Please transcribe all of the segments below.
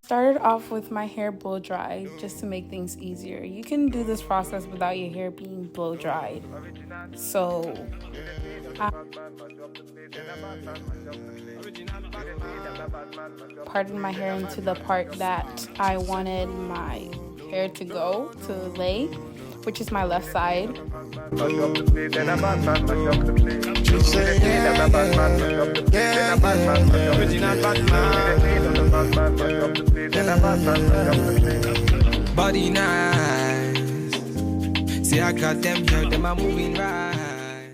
Started off with my hair blow dried just to make things easier. You can do this process without your hair being blow dried. So I parted my hair into the part that I wanted my hair to go to lay, which is my left side. Body nice. See, I got them here, them are moving right.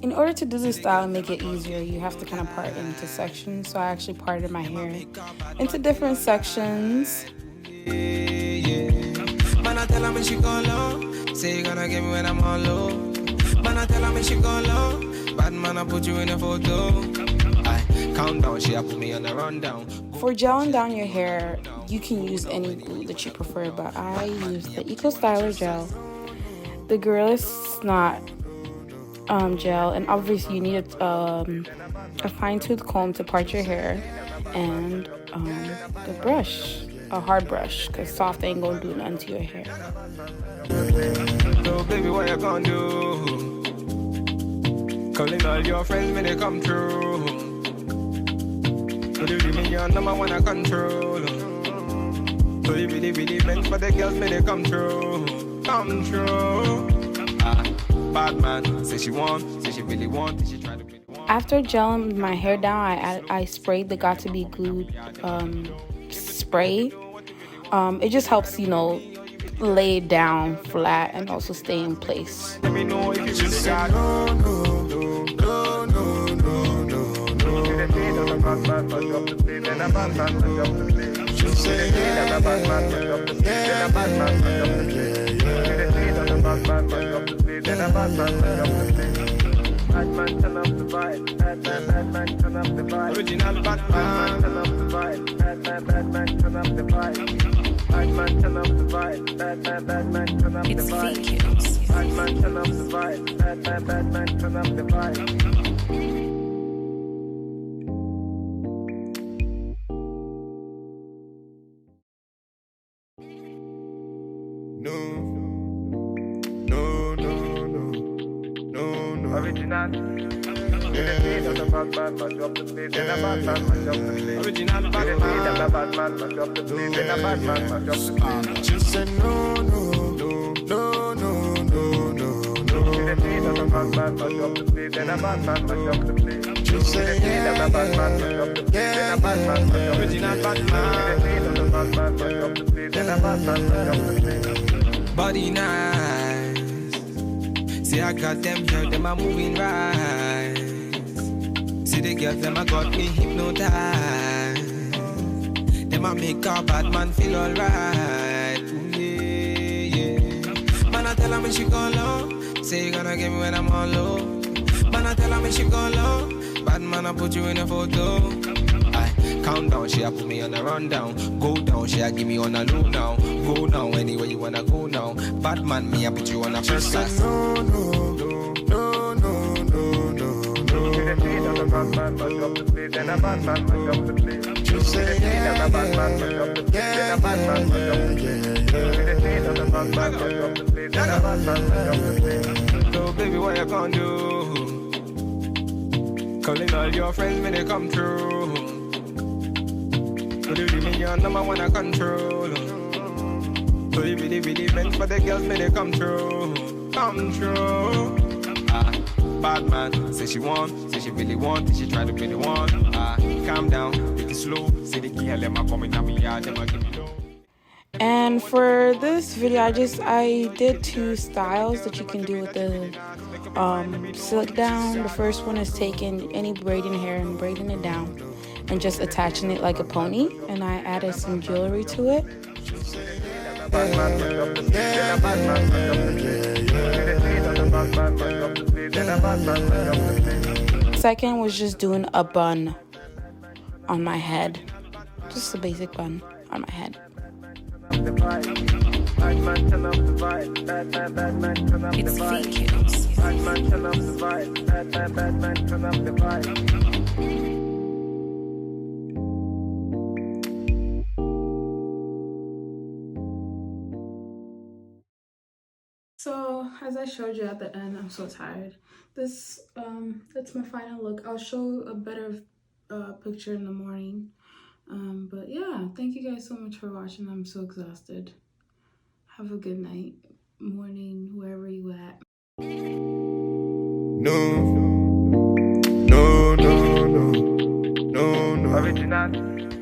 In order to do this style and make it easier, you have to kind of part into sections. So I actually parted my hair into different sections. Man, I tell her when she go low. Say you gonna get me when I'm all low. Man, I tell her when she go low. Bad man, I put you in a photo. I count down, she put me on a rundown. For gelling down your hair, you can use any glue that you prefer, but I use the Ecostyler Gel, the Gorilla Snot gel, and obviously you need a fine-tooth comb to part your hair, and the brush, a hard brush, because soft ain't gonna do nothing to your hair. So baby, what you gonna do? Calling all your friends when they come through. So you give me your number when I control. So you really meant for the girls when they come through. Come through. Bad man, say she want, say she really want, she try to be the one. After gelling my hair down, I sprayed the Got To Be Glued spray. It just helps, you know, lay it down flat and also stay in place. Let me know if you really got Batman, turn up the vibe. Batman, turn up the vibe. Original Batman, turn up the vibe. Batman, turn up the vibe. Batman, turn up the vibe. Batman, turn up the vibe. Batman, turn up the vibe. Batman, turn up the vibe. Original. Original Batman, just say no. Just say body nice. See, I got them here, them are moving right. See the girls, them a got me hypnotized. Them a make a bad man feel alright. Ooh, yeah. Man, I tell her when she go low. Say you gonna get me when I'm all low. Man, I tell her when she go low. Bad man, I put you in a photo. I count down, she a put me on a rundown. Go down, she a give me on a low now. Go down anywhere you wanna go now. Bad man, me a put you on a first class. No. Just say so baby, what you gonna do? Calling all your friends when they come through. So you give me your number when I control. So you really meant for the girls when they come through. Come through. Bad man, say she want, say she really want, she try to be the one. Calm down, take it slow. Say the girl, let me come in me yard, them give me low. And for this video, I did two styles that you can do with the slick down. The first one is taking any braiding hair and braiding it down and just attaching it like a pony, and I added some jewelry to it. Second was just doing a bun on my head, just a basic bun on my head. It's fake. So as I showed you at the end, I'm so tired. That's my final look. I'll show a better picture in the morning. But yeah, thank you guys so much for watching. I'm so exhausted. Have a good night, morning, wherever you at. No, no, no, no, no, no. Original.